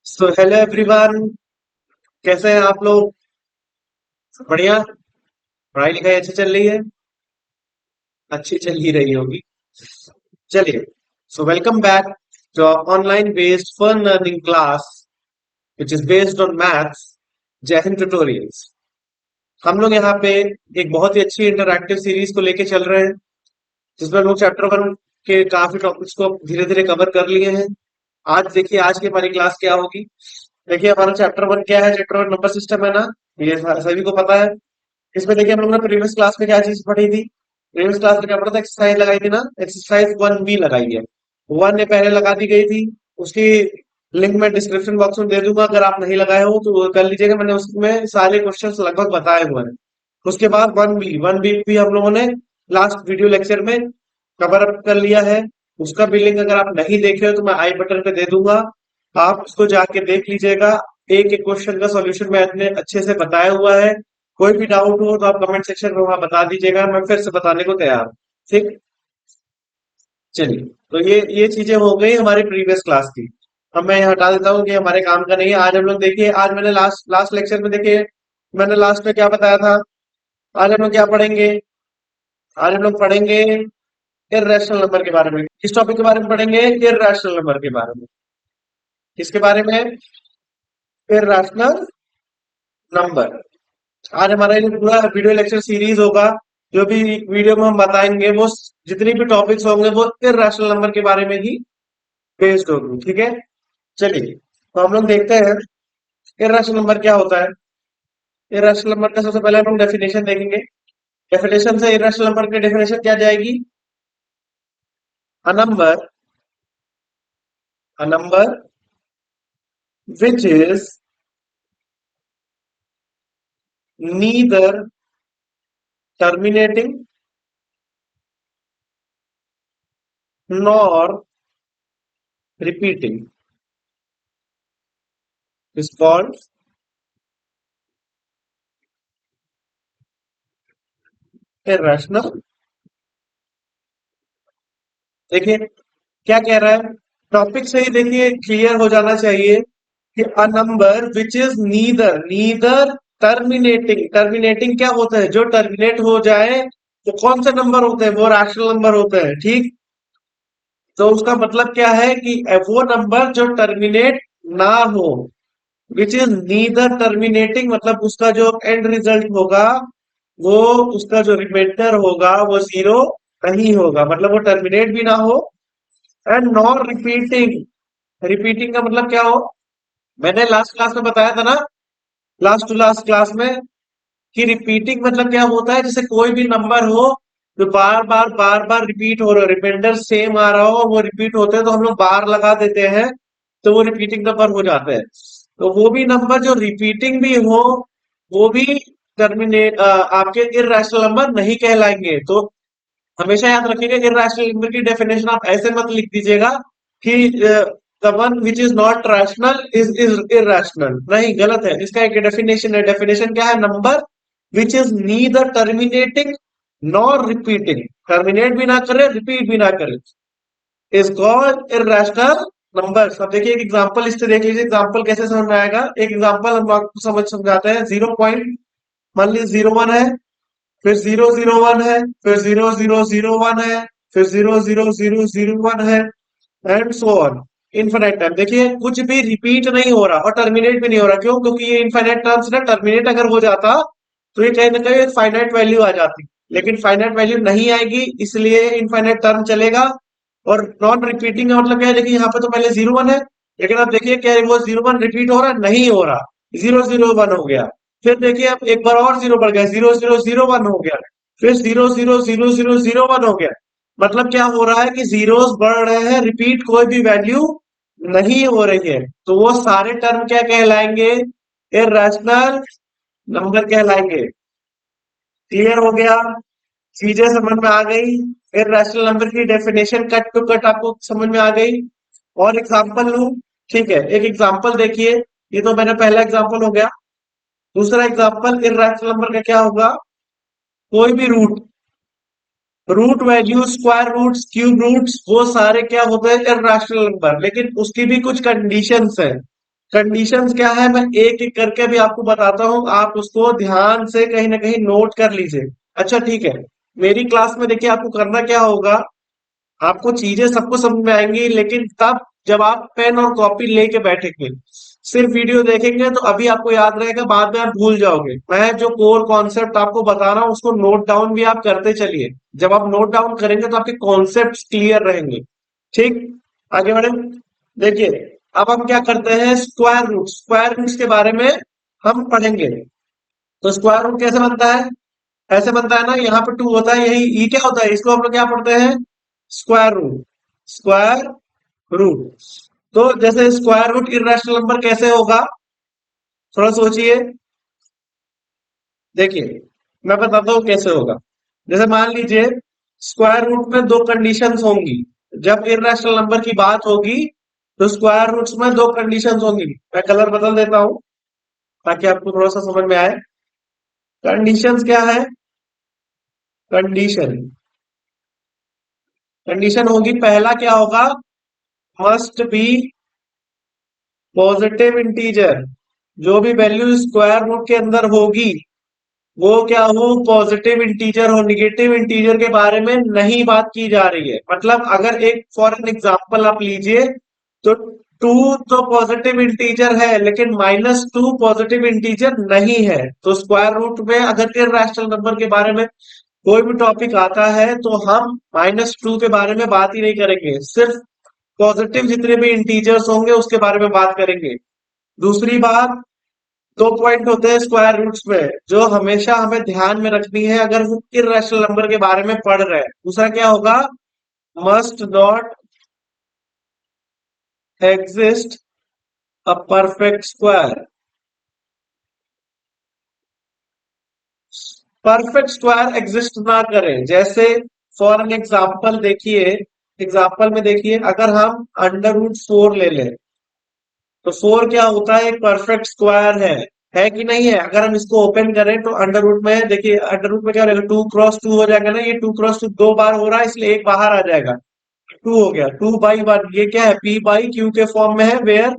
So hello everyone. कैसे हैं आप लोग? बढ़िया। पढ़ाई लिखाई अच्छी चल रही है? अच्छी चल ही रही होगी। चलिए, so welcome back to online based fun learning class which is based on maths, Jai Hind tutorials. हम लोग यहाँ पे एक बहुत ही अच्छी इंटरैक्टिव सीरीज को लेके चल रहे हैं, जिसमें हम लोग चैप्टर वन के काफी टॉपिक्स को धीरे धीरे कवर कर लिए हैं। आज देखिए, आज की हमारी क्लास क्या होगी। देखिए, हमारा चैप्टर वन क्या है? चैप्टर वन नंबर सिस्टम है ना, ये सभी को पता है। इसमें देखिए, हम लोग ने प्रीवियस क्लास में क्या चीज पढ़ी थी? प्रीवियस क्लास में क्या पढ़ा था? एक्सरसाइज लगाई थी ना, एक्सरसाइज वन बी लगाई है। वन ए पहले लगा दी गई थी, उसकी लिंक मैं डिस्क्रिप्शन बॉक्स में दे दूंगा, अगर आप नहीं लगाए हो तो वो कर लीजिएगा। मैंने उसमें सारे क्वेश्चंस लगभग बताए हुए हैं। उसके बाद वन बी भी हम लोगों ने लास्ट वीडियो लेक्चर में कवर अप कर लिया है। उसका भी लिंक अगर आप नहीं देखे हो तो मैं आई बटन पे दे दूंगा, आप उसको जाके देख लीजिएगा। एक एक क्वेश्चन का सॉल्यूशन मैंने अच्छे से बताया हुआ है। कोई भी डाउट हो तो आप कमेंट सेक्शन में वहां बता दीजिएगा, मैं फिर से बताने को तैयार हूँ। ठीक। चलिए, तो ये चीजें हो गई हमारी प्रीवियस क्लास की। अब मैं यहाँ हटा देता हूँ कि हमारे काम का नहीं है। आज हम लोग देखिए, आज मैंने लास्ट लास्ट लेक्चर में देखिए, मैंने लास्ट में क्या बताया था। आज हम लोग क्या पढ़ेंगे? आज हम लोग पढ़ेंगे इर्रेशनल नंबर के बारे में। किस टॉपिक के बारे में पढ़ेंगे? इर्रेशनल नंबर के बारे में। किसके बारे में? Irrational number. आज हमारा ये पूरा वीडियो लेक्चर सीरीज होगा। जो भी वीडियो में हम बताएंगे, वो जितनी भी टॉपिक्स होंगे वो इर्रेशनल नंबर के बारे में ही बेस्ड होगी। ठीक है। चलिए, तो हम लोग देखते हैं इर्रेशनल नंबर क्या होता है। इर्रेशनल नंबर का सबसे पहले हम लोग डेफिनेशन देखेंगे। डेफिनेशन से इर्रेशनल नंबर की डेफिनेशन क्या जाएगी? A number, a number which is neither terminating nor repeating is called irrational। देखिए, क्या कह रहा है? टॉपिक से ही देखिए क्लियर हो जाना चाहिए कि a number which is neither, neither terminating. Terminating क्या होता है? जो टर्मिनेट हो जाए तो कौन से नंबर होते हैं? वो रैशनल नंबर होते हैं। ठीक। तो उसका मतलब क्या है कि वो नंबर जो टर्मिनेट ना हो, विच इज नीदर टर्मिनेटिंग, मतलब उसका जो एंड रिजल्ट होगा, वो उसका जो रिमाइंडर होगा वो जीरो नहीं होगा, मतलब वो टर्मिनेट भी ना हो। And non repeating. रिपीटिंग का मतलब क्या हो? मैंने लास्ट क्लास में बताया था ना, लास्ट टू लास्ट क्लास में, कि रिपीटिंग मतलब क्या होता है? जैसे कोई भी नंबर हो तो बार बार रिपीट हो रहा है, रिमाइंडर सेम आ रहा हो और वो रिपीट होते हैं तो हम लोग बार लगा देते हैं, तो वो रिपीटिंग नंबर हो जाते हैं। तो वो भी नंबर जो रिपीटिंग भी हो, वो भी टर्मिनेट आपके इर्रेशनल नंबर नहीं कहलाएंगे। तो हमेशा याद रखिएगा, इर्रेशनल नंबर की डेफिनेशन आप ऐसे मत लिख दीजिएगा कि the one which is not rational is irrational. नहीं, गलत है। इसका एक डेफिनेशन है। डेफिनेशन क्या है? Number which is neither terminating nor repeating, terminate भी ना करे रिपीट भी ना करे, इज कॉल्ड इर्रेशनल नंबर। अब देखिए, एक एग्जांपल इससे देख लीजिए, एग्जांपल कैसे समझ में आएगा। एक एग्जांपल हम आपको समझाते हैं। 0 पॉइंट, मान लीजिए 01 है, फिर 001 है, फिर 0001 है, फिर 00001 है, and so on infinite time. देखिए, कुछ भी रिपीट नहीं हो रहा और टर्मिनेट भी नहीं हो रहा। क्यों? क्योंकि ये इनफिनिट टर्म्स ना, टर्मिनेट अगर हो जाता तो ये कहीं ना कहीं एक फाइनाइट वैल्यू आ जाती, लेकिन फाइनाइट वैल्यू नहीं आएगी, इसलिए इनफिनिट टर्म चलेगा। और नॉन रिपीटिंग का मतलब क्या है? देखिए, यहाँ पे तो पहले 01 है, लेकिन अब देखिए क्या है, वो 01 रिपीट हो रहा है? नहीं हो रहा। 001 हो गया। फिर देखिए, अब एक बार और जीरो बढ़ गया, 0001 हो गया। फिर 0000001 हो गया। मतलब क्या हो रहा है कि जीरोस बढ़ रहे हैं, रिपीट कोई भी वैल्यू नहीं हो रही है। तो वो सारे टर्म क्या कहलाएंगे? इर्रेशनल नंबर कहलाएंगे। क्लियर हो गया? चीजें समझ में आ गई? इर्रेशनल नंबर की डेफिनेशन कट टू कट आपको समझ में आ गई? और एग्जांपल लूं? ठीक है, एक एग्जांपल देखिए। ये तो मेरा पहला एग्जांपल हो गया। दूसरा एग्जांपल इर्रेशनल नंबर का क्या होगा? कोई भी root, root value, square roots, cube roots, वो सारे क्या होते हैं? Irrational number. लेकिन उसकी भी कुछ कंडीशंस है। कंडीशंस क्या है, मैं एक एक करके भी आपको बताता हूँ, आप उसको ध्यान से कहीं ना कहीं नोट कर लीजिए। अच्छा ठीक है, मेरी क्लास में देखिए आपको करना क्या होगा, आपको चीजें सबको समझ में आएंगी, लेकिन तब जब आप पेन और कॉपी लेके बैठेंगे। सिर्फ वीडियो देखेंगे तो अभी आपको याद रहेगा, बाद में आप भूल जाओगे। मैं जो कोर कॉन्सेप्ट आपको बता रहा हूँ उसको नोट डाउन भी आप करते चलिए। जब आप नोट डाउन करेंगे तो आपके कॉन्सेप्ट क्लियर रहेंगे। ठीक, आगे बढ़े। देखिए, अब हम क्या करते हैं, स्क्वायर रूट, स्क्वायर रूट्स के बारे में हम पढ़ेंगे। तो स्क्वायर रूट कैसे बनता है, ऐसे बनता है ना, यहाँ पे टू होता है, यही ये क्या होता है, इसको हम लोग क्या पढ़ते हैं, स्क्वायर रूट। स्क्वायर रूट, तो जैसे स्क्वायर रूट इर्रेशनल नंबर कैसे होगा, थोड़ा सोचिए। देखिए, मैं बताता हूँ कैसे होगा। जैसे मान लीजिए, स्क्वायर रूट में दो कंडीशंस होंगी। जब इर्रेशनल नंबर की बात होगी तो स्क्वायर रूट्स में दो कंडीशंस होंगी। मैं कलर बदल देता हूँ ताकि आपको थोड़ा सा समझ में आए। कंडीशंस क्या है, कंडीशन, कंडीशन होगी, पहला क्या होगा, मस्ट बी पॉजिटिव इंटीजर। जो भी वैल्यू स्क्वायर रूट के अंदर होगी वो क्या हो, पॉजिटिव इंटीजर हो। निगेटिव इंटीजर के बारे में नहीं बात की जा रही है। मतलब अगर एक फॉर एन एग्जांपल आप लीजिए, तो टू तो पॉजिटिव इंटीजर है लेकिन -2 पॉजिटिव इंटीजर नहीं है। तो स्क्वायर रूट में अगर इर्रेशनल नंबर के बारे में कोई भी टॉपिक आता है तो हम -2 के बारे में बात ही नहीं करेंगे, सिर्फ पॉजिटिव जितने भी इंटीजर्स होंगे उसके बारे में बात करेंगे। दूसरी बात, दो पॉइंट होते हैं स्क्वायर रूट्स में जो हमेशा हमें ध्यान में रखनी है अगर हम इर्रेशनल नंबर के बारे में पढ़ रहे हैं। दूसरा क्या होगा, must not exist a perfect square. Perfect square exist ना करें, जैसे फॉर एन एग्जाम्पल देखिए, एग्जाम्पल में देखिए, अगर हम √4 ले लें तो 4 क्या होता है, एक परफेक्ट स्क्वायर है कि नहीं है। अगर हम इसको ओपन करें तो अंडर रूट में देखिए, अंडर रूट में क्या हो जाएगा, 2 क्रॉस 2 हो जाएगा ना, ये 2 क्रॉस 2 दो बार हो रहा है इसलिए एक बाहर आ जाएगा, 2 हो गया, 2/1। ये क्या है, p/q के फॉर्म में है, where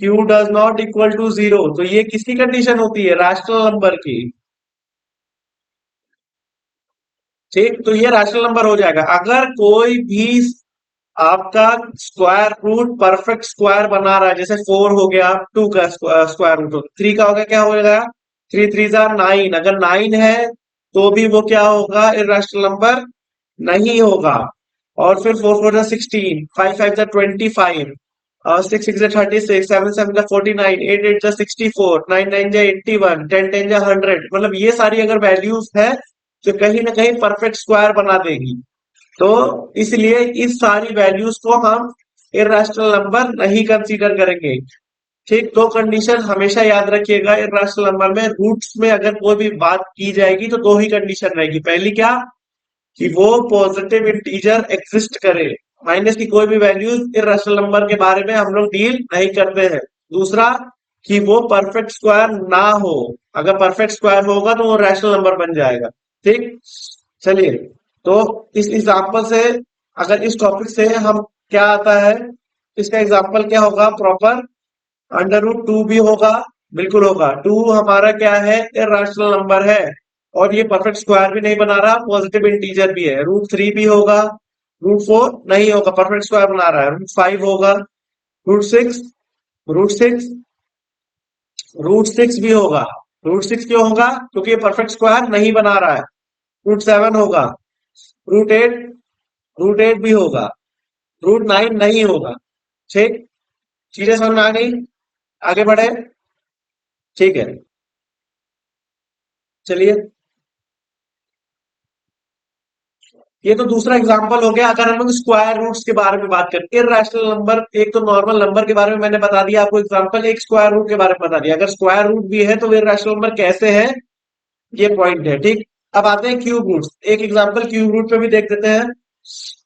q does not equal to 0। तो ये किसकी कंडीशन होती है, रैशनल नंबर की। ठीक, तो ये रैशनल नंबर हो जाएगा। अगर कोई भी आपका स्क्वायर रूट परफेक्ट स्क्वायर बना रहा है, जैसे 4 हो गया, 2 का स्क्वायर रूट हो, 3 का हो गया, क्या हो जाएगा, 3 3 9। अगर 9 है तो भी वो क्या होगा, इर्रेशनल नंबर नहीं होगा। और फिर 4 4 16, 5 5 25, और 6 6 36, 7 7 49, 8 8 64, 9 9 81, 10 10 100। मतलब ये सारी अगर वैल्यूज है तो कहीं ना कहीं परफेक्ट स्क्वायर बना देगी। तो इसलिए इस सारी वैल्यूज को हम इर्रेशनल नंबर नहीं कंसीडर करेंगे। ठीक, दो कंडीशन हमेशा याद रखिएगा इर्रेशनल नंबर में। रूट्स में अगर कोई भी बात की जाएगी तो दो ही कंडीशन रहेगी। पहली क्या, कि वो पॉजिटिव इंटीजर एग्जिस्ट करे, माइनस की कोई भी वैल्यूज इर्रेशनल नंबर के बारे में हम लोग डील नहीं करते हैं। दूसरा, कि वो परफेक्ट स्क्वायर ना हो। अगर परफेक्ट स्क्वायर होगा तो वो रैशनल नंबर बन जाएगा। ठीक, चलिए, तो इस एग्जांपल से, अगर इस टॉपिक से हम क्या आता है, इसका एग्जांपल क्या होगा, प्रॉपर √2 भी होगा, बिल्कुल होगा। 2 हमारा क्या है, इर्रेशनल नंबर है और ये परफेक्ट स्क्वायर भी नहीं बना रहा, पॉजिटिव इंटीजर भी है। √3 भी होगा, √4 नहीं होगा, परफेक्ट स्क्वायर बना रहा है। √5 होगा, √6, √6, √6 भी होगा। √6 क्यों होगा, क्योंकि ये परफेक्ट स्क्वायर नहीं बना रहा है। √7 होगा, √8, √8 भी होगा, √9 नहीं होगा। ठीक, चीजें समझ में आ गई, आगे बढ़े। ठीक है, चलिए, ये तो दूसरा एग्जांपल हो गया। अगर हम लोग स्क्वायर रूट्स के बारे में बात करें, इर्रेशनल नंबर, एक तो नॉर्मल नंबर के बारे में मैंने बता दिया आपको एग्जांपल, एक स्क्वायर रूट के बारे में बता दिया। अगर स्क्वायर रूट भी है तो इर्रेशनल नंबर कैसे है, ये पॉइंट है। ठीक, अब आते हैं क्यूब रूट्स। एक एग्जांपल क्यूब रूट पे भी देख देते हैं।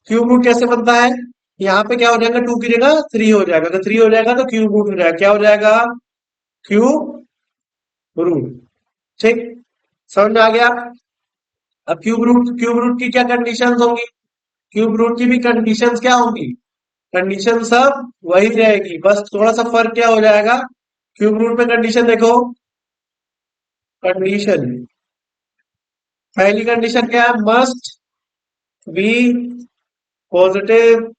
क्यूब रूट कैसे बनता है, यहाँ पे क्या हो जाएगा, 2 की जगह 3 हो जाएगा, तो 3 हो जाएगा तो क्यूब रूट हो जाएगा, क्या हो जाएगा, क्यूब रूट। ठीक, समझ में आ गया। अब क्यूब रूट की क्या कंडीशंस होंगी, क्यूब रूट की भी कंडीशंस क्या होंगी, कंडीशन सब वही रहेगी, बस थोड़ा सा फर्क क्या हो जाएगा। क्यूब रूट में कंडीशन देखो, कंडीशन पहली कंडीशन क्या है, मस्ट बी पॉजिटिव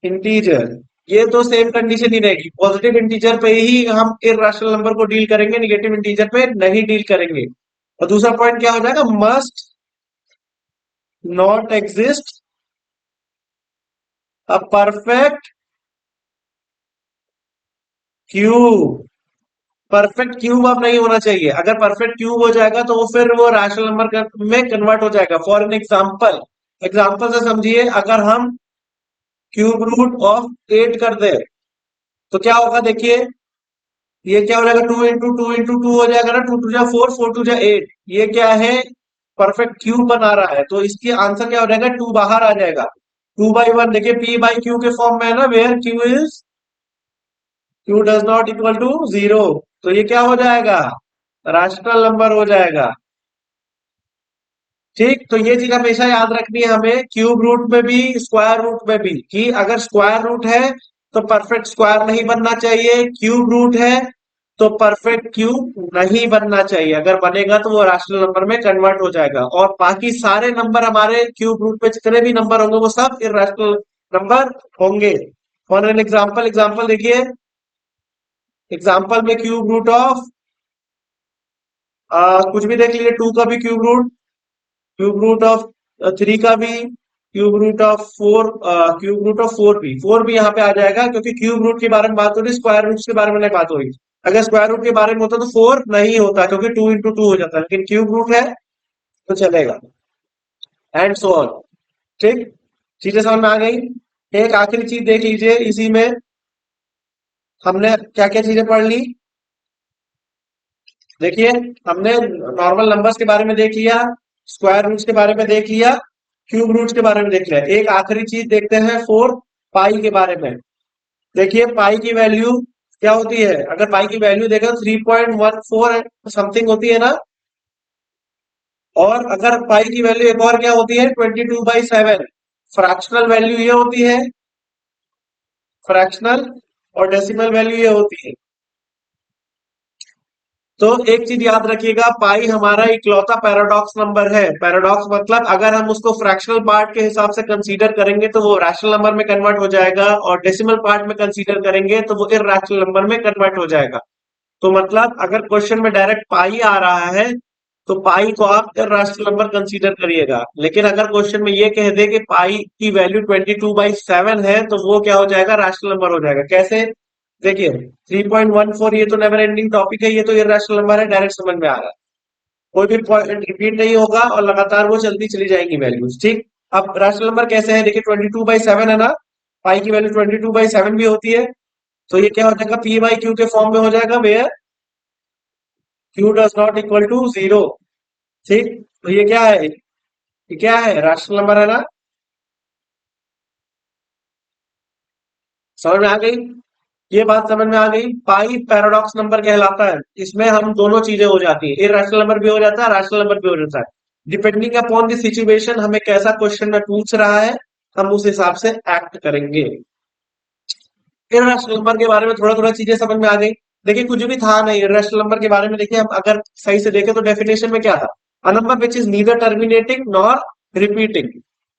इंटीजर। ये तो सेम कंडीशन ही रहेगी, पॉजिटिव इंटीजर पे ही हम इर्रेशनल नंबर को डील करेंगे, निगेटिव इंटीजर पे नहीं डील करेंगे। और दूसरा पॉइंट क्या हो जाएगा, must not exist a perfect cube. Perfect cube अब नहीं होना चाहिए, अगर परफेक्ट क्यूब हो जाएगा तो वो फिर वो रैशनल नंबर में कन्वर्ट हो जाएगा। फॉर एन एग्जाम्पल, एग्जाम्पल से समझिए, अगर हम क्यूब रूट ऑफ 8 कर दे तो क्या होगा, देखिए ये क्या हो जाएगा, 2 इंटू टू हो जाएगा ना, 2 टू जा 4, 4 टू जा 8। ये क्या है, परफेक्ट क्यूब बना रहा है, तो इसकी आंसर क्या हो जाएगा, 2 बाहर आ जाएगा। 2/1 देखिए, पी बाई क्यू के फॉर्म में है ना, where Q does not equal to 0। तो ये क्या हो जाएगा, राशनल नंबर हो जाएगा। ठीक, तो ये चीज हमेशा याद रखनी है हमें, क्यूब रूट में भी स्क्वायर रूट में भी, कि अगर स्क्वायर रूट है तो परफेक्ट स्क्वायर नहीं बनना चाहिए, क्यूब रूट है तो परफेक्ट क्यूब नहीं बनना चाहिए। अगर बनेगा तो वो राशनल नंबर में कन्वर्ट हो जाएगा, और बाकी सारे नंबर हमारे क्यूब रूट में जितने भी नंबर होंगे वो सब इर्रेशनल नंबर होंगे। फॉर एन एग्जाम्पल, एग्जाम्पल देखिए, एग्जाम्पल में क्यूब रूट ऑफ कुछ भी देख लीजिए, 2 का भी क्यूब रूट ऑफ 3 का भी, क्यूब रूट ऑफ फोर भी यहाँ पे आ जाएगा, क्योंकि क्यूब रूट के बारे में बात हो रही, स्क्वायर रूट के बारे में नहीं बात हो रही। अगर स्क्वायर रूट के बारे में होता तो 4 नहीं होता, क्योंकि 2 इंटू 2 हो जाता है, लेकिन क्यूब रूट है तो चलेगा, एंड सो ऑन। ठीक, चीजें समझ में आ गई। एक आखिरी चीज देख लीजिए, इसी में हमने क्या क्या चीजें पढ़ ली। देखिए, हमने नॉर्मल नंबर्स के बारे में देख लिया, स्क्वायर रूट्स के बारे में देख लिया, क्यूब रूट्स के बारे में देख लिया। एक आखिरी चीज देखते हैं, फोर पाई के बारे में। देखिए, पाई की वैल्यू क्या होती है, अगर पाई की वैल्यू देखो 3.14 समथिंग होती है ना, और अगर पाई की वैल्यू एक और क्या होती है, 22/7। फ्रैक्शनल वैल्यू ये होती है, फ्रैक्शनल, और डेसिमल वैल्यू ये होती है। तो एक चीज याद रखिएगा, पाई हमारा इकलौता पैराडॉक्स नंबर है। पैराडॉक्स मतलब अगर हम उसको फ्रैक्शनल पार्ट के हिसाब से कंसीडर करेंगे तो वो रैशनल नंबर में कन्वर्ट हो जाएगा, और डेसिमल पार्ट में कंसीडर करेंगे तो वो इरैशनल नंबर में कन्वर्ट हो जाएगा। तो मतलब अगर क्वेश्चन में डायरेक्ट पाई आ रहा है तो पाई को आप इरैशनल नंबर कंसीडर करिएगा, लेकिन अगर क्वेश्चन में ये कह दे कि पाई की वैल्यू 22/7 है तो वो क्या हो जाएगा, रैशनल नंबर हो जाएगा। कैसे, देखिए 3.14 ये तो नेवर एंडिंग टॉपिक है, ये तो इरैशनल नंबर है, डायरेक्ट समझ में आ रहा है। कोई भी पॉइंट रिपीट नहीं होगा और लगातार वो चलती चली जाएंगी वैल्यूज। ठीक, अब रैशनल नंबर कैसे है, देखिए 22/7 है ना, पाई की वैल्यू 22/7 भी होती है, तो ये क्या हो जाएगा, पी बाई क्यू के फॉर्म में हो जाएगा, where Q does not equal to 0। ठीक, तो ये क्या है, ये क्या है, रैशनल नंबर है ना। समझ में आ गई, ये बात समझ में आ गई। पाई पैराडॉक्स नंबर कहलाता है, इसमें हम दोनों चीजें हो जाती है, इरैशनल नंबर भी हो जाता है, रैशनल नंबर भी हो जाता है। डिपेंडिंग अपॉन द सिचुएशन, हमें कैसा क्वेश्चन में पूछ रहा है, हम उस हिसाब से एक्ट करेंगे। इरैशनल नंबर के बारे में थोड़ा थोड़ा चीजें समझ में आ गई। देखिए, कुछ भी था नहीं इरैशनल नंबर के बारे में, देखिए हम अगर सही से देखें तो डेफिनेशन में क्या था, a number which is neither terminating nor repeating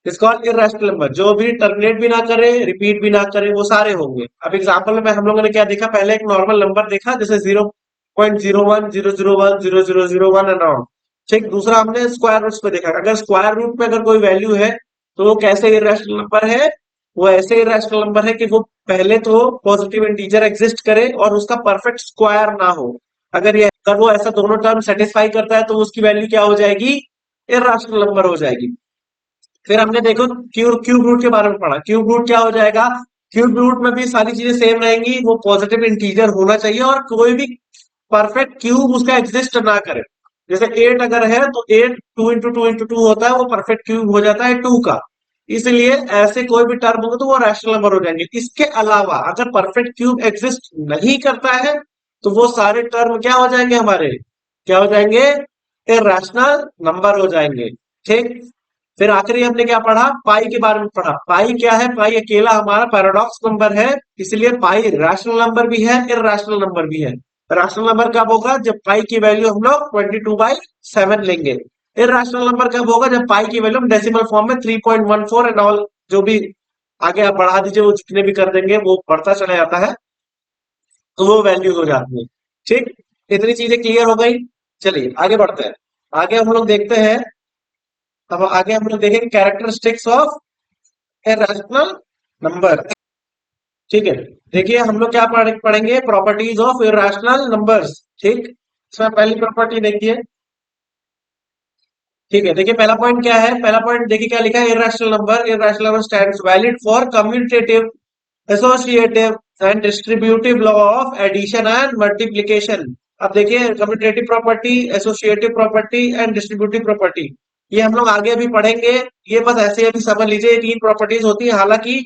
is called irrational number. जो भी टर्मिनेट भी ना करे, रिपीट भी ना करे, वो सारे होंगे। अब एग्जांपल में हम लोगों ने क्या देखा, पहले एक नॉर्मल नंबर देखा, जैसे 0.01 000001 अराउंड। ठीक, दूसरा हमने स्क्वायर रूट्स पे देखा, अगर स्क्वायर रूट में अगर कोई वैल्यू है तो वो कैसे इरैशनल नंबर है, वो ऐसे इरैशनल नंबर है कि वो पहले तो पॉजिटिव इंटीजर एग्जिस्ट करे और उसका परफेक्ट स्क्वायर ना हो। अगर वो ऐसा दोनों टर्म सेटिस्फाई करता है तो उसकी वैल्यू क्या हो जाएगी, इरैशनल नंबर हो जाएगी। फिर हमने देखो क्यूब रूट के बारे में पढ़ा, क्यूब रूट क्या हो जाएगा, क्यूब रूट में भी सारी चीजें सेम रहेंगी, वो पॉजिटिव इंटीजर होना चाहिए और कोई भी परफेक्ट क्यूब उसका एग्जिस्ट ना करे। जैसे 8 अगर है तो 8 2 इंटू 2 होता है, वो परफेक्ट क्यूब हो जाता है 2 का। इसलिए ऐसे कोई भी टर्म होगा तो वो रैशनल नंबर हो जाएंगे। इसके अलावा अगर परफेक्ट क्यूब एग्जिस्ट नहीं करता है तो वो सारे टर्म क्या हो जाएंगे हमारे, क्या हो जाएंगे, इरैशनल नंबर हो जाएंगे। ठीक, फिर आखिरी हमने क्या पढ़ा, पाई के बारे में पढ़ा। पाई क्या है, पाई अकेला हमारा पैराडॉक्स नंबर है, इसलिए पाई रैशनल नंबर भी है, इरैशनल नंबर भी है। रैशनल नंबर कब होगा, जब पाई की वैल्यू हम लोग 22/7 लेंगे। इरैशनल नंबर कब होगा, जब पाई की वैल्यू हम डेसिमल फॉर्म में 3.14 एंड ऑल, जो भी आगे आप बढ़ा दीजिए, वो जितने भी कर देंगे वो बढ़ता चला जाता है, तो वो वैल्यूज हो जाती है। ठीक, इतनी चीजें क्लियर हो गई। चलिए आगे बढ़ते हैं। आगे हम लोग देखते हैं, अब आगे हम लोग देखेंगे characteristics of a rational number. ठीक है, देखिए हम लोग क्या पढ़ेंगे, प्रॉपर्टीज ऑफ इरैशनल नंबर्स। ठीक, इसमें पहली प्रॉपर्टी देखिए। ठीक है, देखिए पहला पॉइंट क्या है, पहला पॉइंट देखिए क्या लिखा है, irrational number, irrational number stands valid for commutative, associative and distributive law of addition and multiplication. अब देखिए commutative property, associative property and distributive property, ये हम लोग आगे अभी पढ़ेंगे। ये बस ऐसे अभी समझ लीजिए, ये तीन प्रॉपर्टीज होती है। हालांकि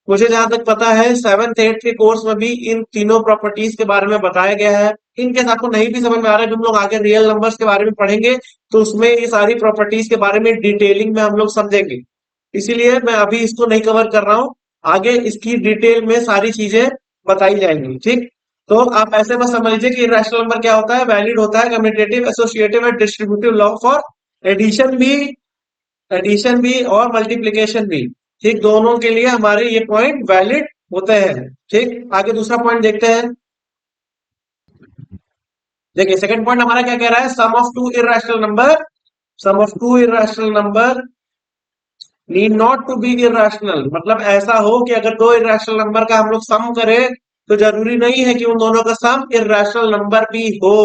मुझे जहां तक पता है 7th 8th के कोर्स में भी इन तीनों प्रॉपर्टीज के बारे में बताया गया है। इनके आपको नहीं भी समझ में आ रहा है, जब हम लोग आगे रियल नंबर्स के बारे में पढ़ेंगे तो उसमें ये सारी प्रॉपर्टीज के बारे में डिटेलिंग में हम लोग समझेंगे, इसीलिए मैं अभी इसको नहीं कवर कर रहा हूँ। आगे इसकी डिटेल में सारी चीजें बताई जाएंगी। ठीक, तो आप ऐसे बस समझ लीजिए कि रैशनल नंबर क्या होता है, वैलिड होता है, commutative, associative and distributive law for addition भी, एडिशन भी और मल्टीप्लीकेशन भी। ठीक, दोनों के लिए हमारे ये पॉइंट वैलिड होते हैं। ठीक, आगे दूसरा पॉइंट देखते हैं। देखिए सेकंड पॉइंट हमारा क्या कह रहा है, sum of two irrational number, sum of two irrational number need not to be irrational. मतलब ऐसा हो कि अगर दो इरैशनल नंबर का हम लोग सम करें तो जरूरी नहीं है कि उन दोनों का सम इरैशनल नंबर भी हो।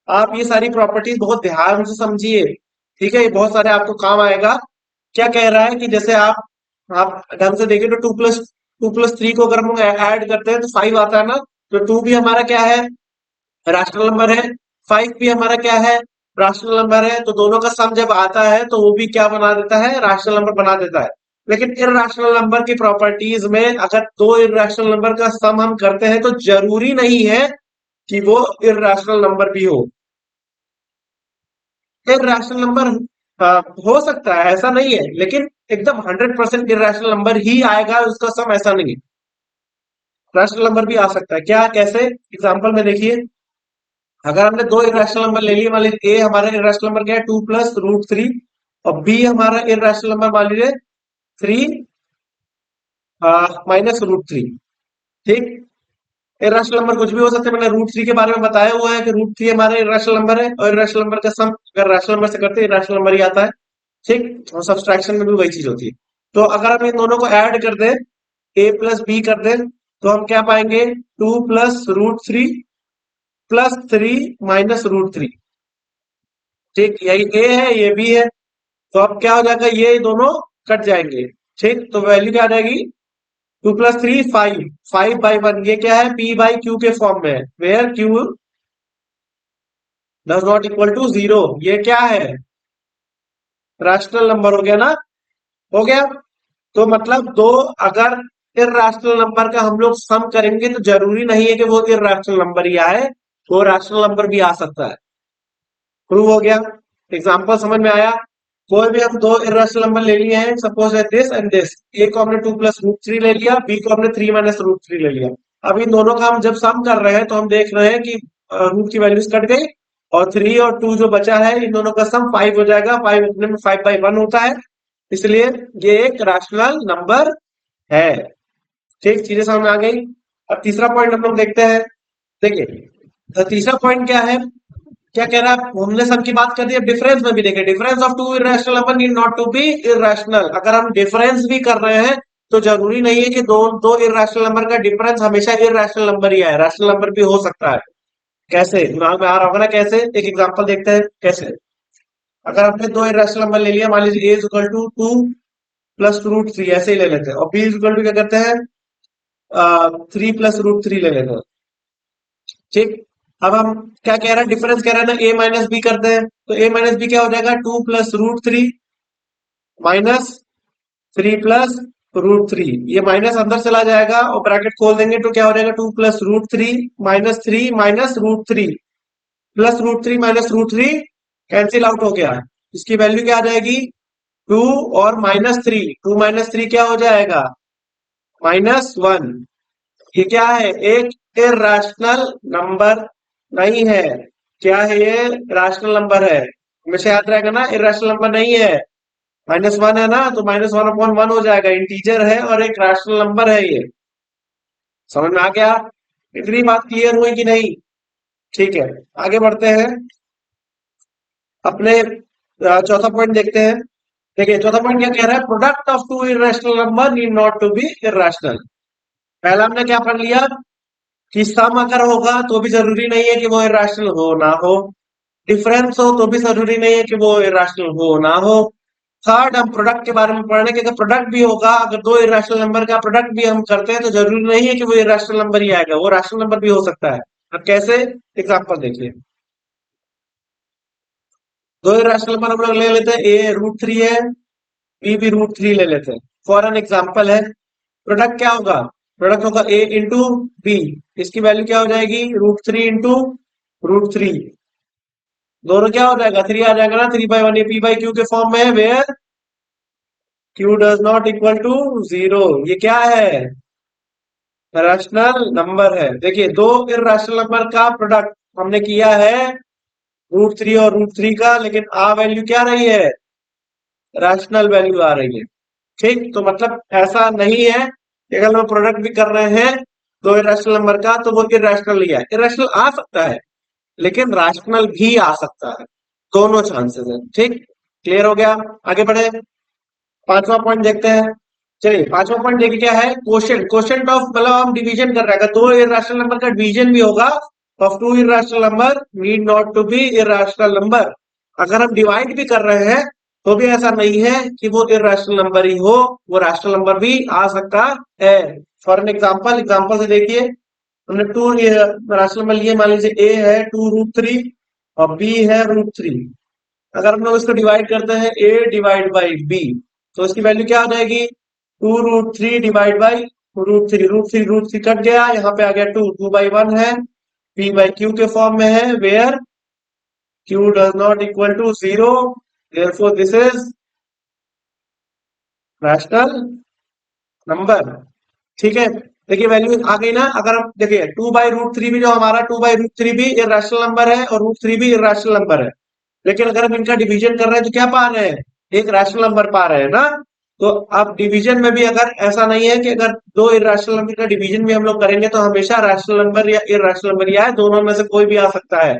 आप ये सारी प्रॉपर्टीज बहुत ध्यान से समझिए। ठीक है, ये बहुत सारे आपको काम आएगा। क्या कह रहा है कि जैसे आप ढंग से देखिए तो टू प्लस थ्री को अगर हम ऐड करते हैं तो 5 आता है ना, तो टू भी हमारा क्या है, राशनल नंबर है, 5 भी हमारा क्या है, राशनल नंबर है। तो दोनों का सम जब आता है तो वो भी क्या बना देता है, राशनल नंबर बना देता है। लेकिन इररेशनल नंबर की प्रॉपर्टीज में अगर दो इररेशनल नंबर का सम हम करते हैं तो जरूरी नहीं है कि वो इररेशनल नंबर भी हो। इररेशनल नंबर हो सकता है, ऐसा नहीं है, लेकिन एकदम 100% इररेशनल नंबर ही आएगा उसका सम, ऐसा नहीं है। रैशनल नंबर भी आ सकता है, क्या कैसे, एग्जांपल में देखिए। अगर हमने दो इरेशनल नंबर ले लिए, मान लीजिए ए हमारा इरेशनल नंबर क्या है 2 + √3, और बी हमारा इरेशनल नंबर मान लीजिए 3 -√3। ठीक, इरेशनल नंबर कुछ भी हो सकते हैं, मैंने √3 के बारे में बताया हुआ है कि √3 हमारा इरेशनल नंबर है, और इरेशनल नंबर का सम अगर रैशनल नंबर से करते हैं इरेशनल नंबर ही आता है। ठीक, और सब्सट्रैक्शन में भी वही चीज होती है। तो अगर हम इन दोनों को ऐड कर दें, a + b कर दें, तो हम क्या पाएंगे, 2 + √3 +3 - √3। ठीक, यही ए है, ये बी है, तो अब क्या हो जाएगा, ये दोनों कट जाएंगे। ठीक, तो वैल्यू क्या आ जाएगी, 2 + 3 5, 5/1। ये क्या है, p/q के फॉर्म में है, where q does not equal to 0। ये क्या है, रैशनल नंबर हो गया ना, हो गया। तो मतलब दो अगर इररेशनल नंबर का हम लोग सम करेंगे तो जरूरी नहीं है कि वो इररेशनल नंबर ही आए, वो रैशनल नंबर भी आ सकता है। प्रूव हो गया, एग्जांपल समझ में आया। कोई भी हम दो इररेशनल नंबर ले लिए हैं, सपोज है दिस एंड दिस, ए को हमने 2 + √3 ले लिया, बी को हमने 3 - √3 ले लिया। अब इन दोनों का हम जब सम कर रहे हैं तो हम देख रहे हैं कि रूट की वैल्यूज कट गई, और 3 और 2 जो बचा है, इन दोनों का सम 5 हो जाएगा। 5 इतने में 5/1 होता है, इसलिए ये एक रैशनल नंबर है। ठीक, चीजें समझ में आ गई। अब तीसरा पॉइंट हम लोग देखते हैं। देखिए तीसरा पॉइंट क्या है, क्या कह रहा है, हमने सब की बात कर दी। अब डिफरेंस में भी देखें, difference of two irrational number need not to be irrational. अगर हम डिफरेंस भी कर रहे हैं तो जरूरी नहीं है कि दो दो इरेशनल नंबर का डिफरेंस हमेशा इरेशनल नंबर ही आए, रैशनल नंबर भी हो सकता है। कैसे, दिमाग में आ रहा होगा ना कैसे, एक एग्जांपल देखते हैं कैसे। अगर हमने दो इरेशनल नंबर ले लिया, मान लीजिए a = 2 + √3, ऐसे ही ले लेते हैं, और b = क्या करते हैं, 3 + √3 ले लेते हैं। ठीक, अब हम क्या कह रहे हैं, डिफरेंस कह रहे हैं ना, a - b करते हैं, तो a - b क्या हो जाएगा, 2 + √3 -3 + √3। ये माइनस अंदर चला जाएगा और ब्रैकेट खोल देंगे तो क्या हो जाएगा, 2 + √3 -3 -√3 +√3 -√3 कैंसिल आउट हो गया। इसकी वैल्यू क्या आ जाएगी, टू और -3, 2 - 3 क्या हो जाएगा? -1। ये क्या है? एक इर्राशनल नंबर नहीं है। क्या है ये? राशनल नंबर है। हमेशा याद रहेगा ना, इर्राशनल नंबर नहीं है। -1 है ना, तो -1/1 हो जाएगा। इंटीजर है और एक राशनल नंबर है ये। समझ में आ गया? इतनी बात क्लियर हुई कि नहीं? ठीक है, आगे बढ़ते हैं। अपने चौथा पॉइंट देखते हैं। देखिए चौथा पॉइंट क्या कह रहा है? Product of two irrational number need not to be irrational. पहला हमने क्या पढ़ लिया कि सम अगर होगा तो भी जरूरी नहीं है कि वो इरेशनल हो ना हो। डिफरेंस हो तो भी जरूरी नहीं है कि वो इरेशनल हो ना हो। थर्ड, हम प्रोडक्ट के बारे में पढ़ रहे हैं कि अगर प्रोडक्ट भी होगा, अगर दो इरेशनल नंबर का प्रोडक्ट भी हम करते हैं तो जरूरी नहीं है कि वो इरेशनल नंबर ही आएगा, वो रैशनल नंबर भी हो सकता है। अब कैसे? एग्जांपल देखिए। दो इरेशनल नंबर हम लोग ले लेते हैं, ए √3 है, बी भी √3 ले लेते हैं। फॉर एन एग्जाम्पल है। प्रोडक्ट क्या होगा? प्रोडक्ट होगा ए इंटू बी। इसकी वैल्यू क्या हो जाएगी? √3 इंटू √3। दोनों क्या हो जाएगा? 3 आ जाएगा ना, 3/1। ये पी बाई क्यू के फॉर्म में है, where Q does not equal to 0। ये क्या है? रैशनल नंबर है। देखिए दो इर्रेशनल नंबर का प्रोडक्ट हमने किया है √3 और √3 का, लेकिन आ वैल्यू क्या रही है? रैशनल वैल्यू आ रही है। ठीक, तो मतलब ऐसा नहीं है कि अगर हम प्रोडक्ट भी कर रहे हैं दो इरेशनल नंबर का तो वो इरेशनल नहीं है। इरेशनल आ सकता है लेकिन रैशनल भी आ सकता है। दोनों चांसेस है। ठीक, क्लियर हो गया? आगे बढ़े, पांचवा पॉइंट देखते हैं। चलिए पांचवा पॉइंट देखिए क्या है? क्वोशिएंट। क्वोशिएंट ऑफ, मतलब हम डिवीजन कर रहे हैं, अगर दो इरेशनल नंबर का डिवीजन भी होगा of two irrational number need not to be irrational number. अगर हम डिवाइड भी कर रहे हैं तो भी ऐसा नहीं है कि वो इरेशनल नंबर ही हो, वो रैशनल नंबर भी आ सकता है। फॉर एन एग्जाम्पल, एग्जाम्पल से देखिए। हमने टू रैशनल नंबर लिए, मान लीजिए ए है 2√3 और बी है √3। अगर हम लोग इसको डिवाइड करते हैं ए डिवाइड बाई बी, तो इसकी वैल्यू क्या हो जाएगी? 2√3 डिवाइड बाई √3। √3 कट गया, यहाँ पे आ गया 2/1 है। पी बाई क्यू के फॉर्म में है, where Q does not equal to 0, therefore this is rational number. ठीक है, देखिए वैल्यू आ गई ना। अगर हम देखिए 2/√3 भी, जो हमारा 2/√3 भी इरेशनल नंबर है और √3 भी इरेशनल नंबर है, लेकिन अगर हम इनका डिवीजन कर रहे हैं तो क्या पा रहे हैं? एक रैशनल नंबर पा रहे हैं ना। तो अब डिवीजन में भी अगर ऐसा नहीं है कि अगर दो इरेशनल नंबर का डिवीजन भी हम लोग करेंगे तो हमेशा रैशनल नंबर या इरेशनल नंबर या दोनों में से कोई भी आ सकता है।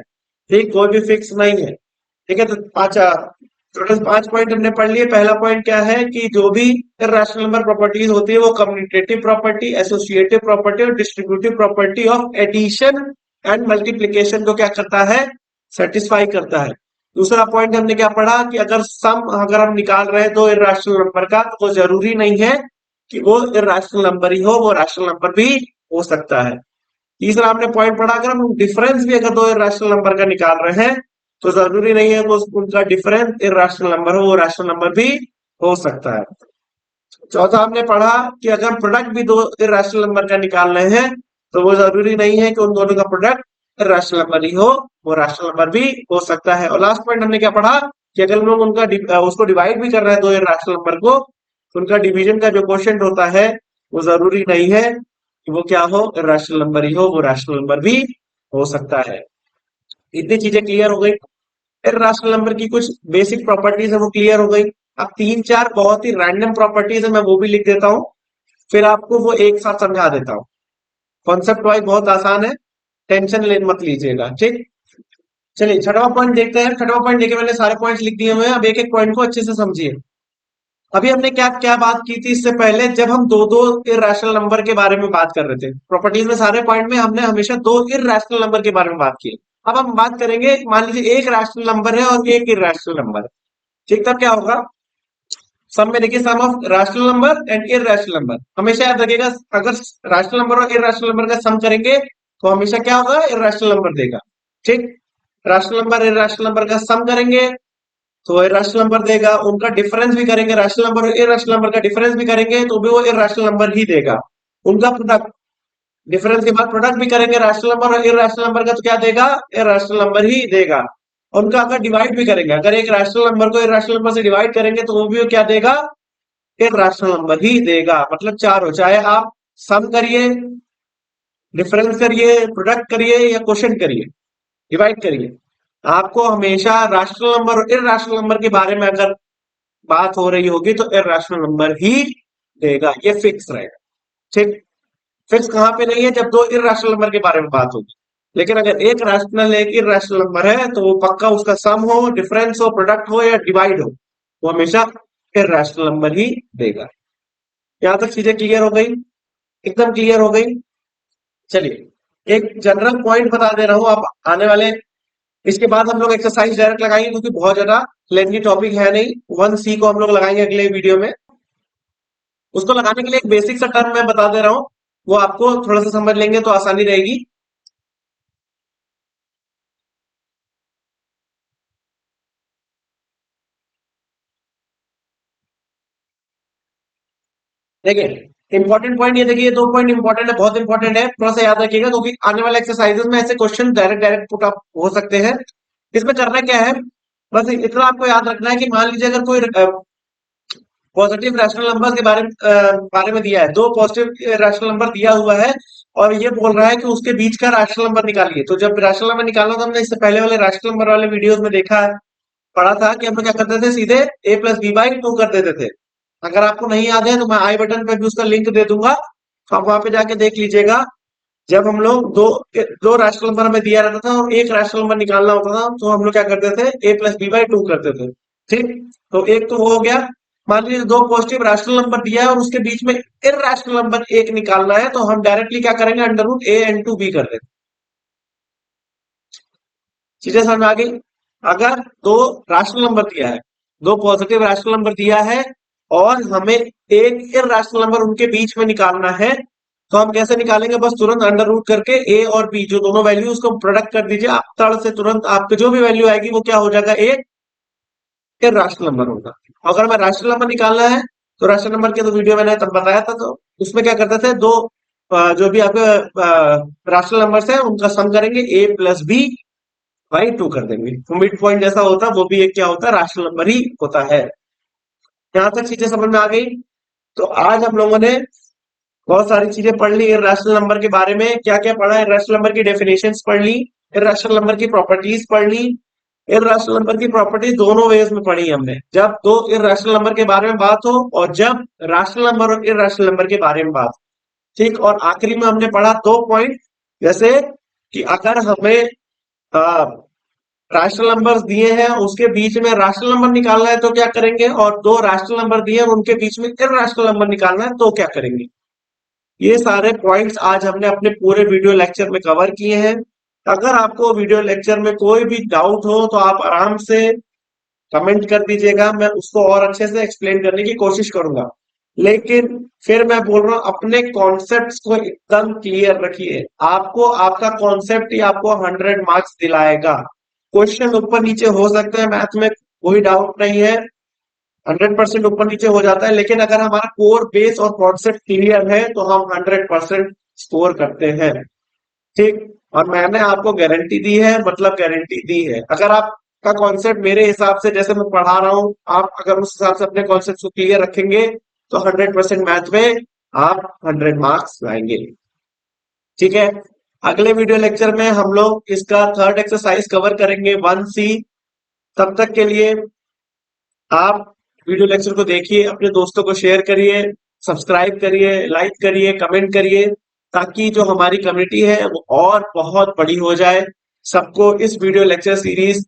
ठीक, कोई भी फिक्स नहीं है। ठीक है, तो टोटल 5 पॉइंट हमने पढ़ लिए। पहला पॉइंट क्या है कि जो भी इरेशनल नंबर प्रॉपर्टीज होती है वो कम्यूटेटिव प्रॉपर्टी, एसोसिएटिव प्रॉपर्टी और distributive property of addition and multiplication को क्या करता है? सेटिस्फाई करता है। दूसरा पॉइंट हमने क्या पढ़ा कि अगर सम अगर हम निकाल रहे हैं दो इरेशनल नंबर का तो वो जरूरी नहीं है कि वो इरेशनल नंबर ही हो, वो रैशनल नंबर भी हो सकता है। तीसरा हमने पॉइंट पढ़ा, अगर हम डिफरेंस भी अगर दो इरेशनल नंबर का निकाल रहे हैं तो जरूरी नहीं है वो उनका डिफरेंस इरेशनल नंबर हो, वो रैशनल नंबर भी हो सकता है। चौथा हमने पढ़ा कि अगर प्रोडक्ट भी दो इरेशनल नंबर का निकाल रहे हैं तो वो जरूरी नहीं है कि उन दोनों का प्रोडक्ट इरेशनल नंबर ही हो, वो रैशनल नंबर भी हो सकता है। और लास्ट पॉइंट हमने क्या पढ़ा कि अगर हम लोग उनका उसको डिवाइड भी कर रहे हैं दो इरेशनल नंबर को, तो उनका डिवीजन का जो क्वोशिएंट होता है वो जरूरी नहीं है कि वो क्या हो? इरेशनल नंबर ही हो, वो रैशनल नंबर भी हो सकता है। इतनी चीजें क्लियर हो गई। इर्रेशनल नंबर की कुछ बेसिक प्रॉपर्टीज है वो क्लियर हो गई। अब 3-4 बहुत ही रैंडम प्रॉपर्टीज है, मैं वो भी लिख देता हूँ, फिर आपको वो एक साथ समझा देता हूँ। कॉन्सेप्ट वाइज बहुत आसान है, टेंशन ले मत लीजिएगा। ठीक, चलिए छठवां पॉइंट देखते हैं। छठवां पॉइंट देखिए, मैंने सारे पॉइंट्स लिख दिए हुए हैं, अब एक एक पॉइंट को अच्छे से समझिए। अभी हमने क्या क्या बात की थी इससे पहले, जब हम दो दो इर्रेशनल नंबर के बारे में बात कर रहे थे प्रॉपर्टीज में, सारे पॉइंट में हमने हमेशा दो इर्रेशनल नंबर के बारे में बात की। अब हम बात करेंगे, मान लीजिए एक रैशनल नंबर है और एक इर्रेशनल नंबर है। ठीक, तब क्या होगा? सम में देखिए, sum of rational number and irrational number. हमेशा याद रखिएगा, अगर रैशनल नंबर और इर्रेशनल नंबर का सम करेंगे तो हमेशा क्या होगा? इर्रेशनल नंबर देगा। ठीक, रैशनल नंबर इर्रेशनल नंबर का सम करेंगे तो इर्रेशनल नंबर देगा। उनका डिफरेंस भी करेंगे, रैशनल नंबर और इर्रेशनल नंबर का डिफरेंस भी करेंगे तो भी वो इर्रेशनल नंबर ही देगा। उनका प्रोडक्ट, डिफरेंस के बाद प्रोडक्ट भी करेंगे रैशनल नंबर और इर्रेशनल नंबर का, तो क्या देगा? इर्रेशनल नंबर ही देगा। उनका अगर डिवाइड भी करेंगे, अगर एक रैशनल नंबर को इर्रेशनल नंबर से डिवाइड करेंगे तो वो भी क्या देगा, इर्रेशनल नंबर ही देगा। मतलब चार हो, चाहे आप सम करिए, डिफरेंस करिए, प्रोडक्ट करिए या क्वोशिएंट करिए, डिवाइड करिए, आपको हमेशा रैशनल नंबर और इर्रेशनल नंबर के बारे में अगर बात हो रही होगी तो इर्रेशनल नंबर ही देगा, ये फिक्स रहेगा। ठीक, फिक्स कहां पे नहीं है, जब दो इर्रेशनल नंबर के बारे में बात होगी। लेकिन अगर एक रैशनल एक इर्रेशनल नंबर है तो वो पक्का उसका सम हो, डिफरेंस हो, प्रोडक्ट हो या डिवाइड हो, वो हमेशा इर्रेशनल नंबर ही देगा। यहां तक चीजें क्लियर हो गई, एकदम क्लियर हो गई। चलिए एक जनरल पॉइंट बता दे रहा हूं, आप आने वाले, इसके बाद हम लोग एक्सरसाइज डायरेक्ट लगाएंगे क्योंकि बहुत ज्यादा लेंथी टॉपिक है नहीं। 1C को हम लोग लगाएंगे अगले वीडियो में। उसको लगाने के लिए एक बेसिक सा टर्म मैं बता दे रहा हूं, वो आपको थोड़ा सा समझ लेंगे तो आसानी रहेगी। देखिए इंपॉर्टेंट पॉइंट ये देखिए, दो पॉइंट इंपॉर्टेंट है, बहुत इंपॉर्टेंट है, थोड़ा सा याद रखिएगा क्योंकि आने वाले एक्सरसाइजेस में ऐसे question direct direct put up हो सकते हैं। इसमें करना क्या है, बस इतना आपको याद रखना है कि मान लीजिए अगर कोई पॉजिटिव रैशनल नंबर के बारे में दिया है, दो पॉजिटिव रैशनल नंबर दिया हुआ है और ये बोल रहा है कि उसके बीच का रैशनल नंबर निकालिए। तो जब रैशनल नंबर निकालना था, हमने इससे पहले वाले रैशनल नंबर वाले वीडियोस में देखा है, पढ़ा था कि हम लोग क्या करते थे, सीधे a plus B by two कर देते थे। अगर आपको नहीं याद है तो मैं आई बटन पे भी उसका लिंक दे दूंगा, तो आप वहां पे जाके देख लीजिएगा। जब हम लोग दो रैशनल नंबर हमें दिया रहता था और एक रैशनल नंबर निकालना होता था, तो हम लोग क्या करते थे, a plus B by two करते थे। ठीक, तो एक तो वो हो गया। मान लीजिए दो पॉजिटिव रैशनल नंबर दिया है और उसके बीच में इर्रेशनल नंबर एक निकालना है, तो हम डायरेक्टली क्या करेंगे, under root a into B कर देंगे। चीजें समझ में आ गई। अगर दो रैशनल नंबर दिया है, दो पॉजिटिव रैशनल नंबर दिया है और हमें एक इर्रेशनल नंबर उनके बीच में निकालना है, तो हम कैसे निकालेंगे, बस तुरंत अंडर रूट करके a और b जो दोनों वैल्यू उसको प्रोडक्ट कर दीजिए, आप तड़ से तुरंत आपके जो भी वैल्यू आएगी वो क्या हो जाएगा, एक इर्रेशनल नंबर होगा। अगर हमें रैशनल नंबर निकालना है तो रैशनल नंबर के तो वीडियो मैंने तब बताया था, तो उसमें क्या करते थे, दो जो भी आपके रैशनल नंबर है उनका सम करेंगे, a plus B by two कर देंगे, तो मिड पॉइंट जैसा होता है वो भी एक क्या होता है, रैशनल नंबर ही होता है। यहां तक चीजें समझ में आ गई। तो आज हम लोगों ने बहुत सारी चीजें पढ़ ली इर्रेशनल नंबर के बारे में। क्या क्या पढ़ा, इर्रेशनल नंबर की डेफिनेशंस पढ़ ली, इर्रेशनल नंबर की प्रॉपर्टीज पढ़ ली। इर्रेशनल नंबर की प्रॉपर्टीज दोनों वेज में पढ़ी हमने, जब दो इर्रेशनल नंबर के बारे में बात हो और जब रैशनल नंबर और इर्रेशनल नंबर के बारे में बात। ठीक, और आखिरी में हमने पढ़ा दो पॉइंट, जैसे कि अगर हमें रैशनल नंबर्स दिए हैं उसके बीच में रैशनल नंबर निकालना है तो क्या करेंगे, और दो रैशनल नंबर दिए हैं उनके बीच में इर्रेशनल नंबर निकालना है तो क्या करेंगे। ये सारे पॉइंट्स आज हमने अपने पूरे वीडियो लेक्चर में कवर किए हैं। अगर आपको वीडियो लेक्चर में कोई भी डाउट हो तो आप आराम से कमेंट कर दीजिएगा, मैं उसको और अच्छे से एक्सप्लेन करने की कोशिश करूंगा। लेकिन फिर मैं बोल रहा हूं, अपने कॉन्सेप्ट्स को एकदम क्लियर रखिए, आपको आपका कॉन्सेप्ट ही आपको 100 मार्क्स दिलाएगा। क्वेश्चन ऊपर नीचे हो सकते हैं, मैथ में कोई डाउट नहीं है, 100% ऊपर नीचे हो जाता है, लेकिन अगर हमारा कोर बेस और कॉन्सेप्ट क्लियर है तो हम 100% स्कोर करते हैं। ठीक, और मैंने आपको गारंटी दी है, मतलब गारंटी दी है, अगर आपका कॉन्सेप्ट मेरे हिसाब से जैसे मैं पढ़ा रहा हूं, आप अगर उस हिसाब से अपने कॉन्सेप्ट को क्लियर रखेंगे तो 100% मैथ में आप 100 मार्क्स लाएंगे। ठीक है, अगले वीडियो लेक्चर में हम लोग इसका थर्ड एक्सरसाइज कवर करेंगे, 1C। तब तक के लिए आप वीडियो लेक्चर को देखिए, अपने दोस्तों को शेयर करिए, सब्सक्राइब करिए, लाइक करिए, कमेंट करिए, ताकि जो हमारी कम्युनिटी है वो और बहुत बड़ी हो जाए, सबको इस वीडियो लेक्चर सीरीज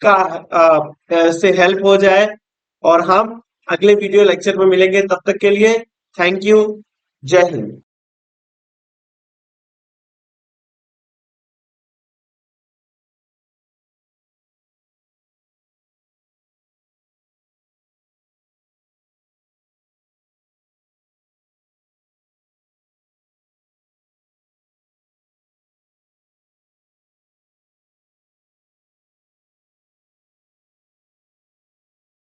का से हेल्प हो जाए। और हम अगले वीडियो लेक्चर में मिलेंगे, तब तक के लिए थैंक यू, जय हिंद।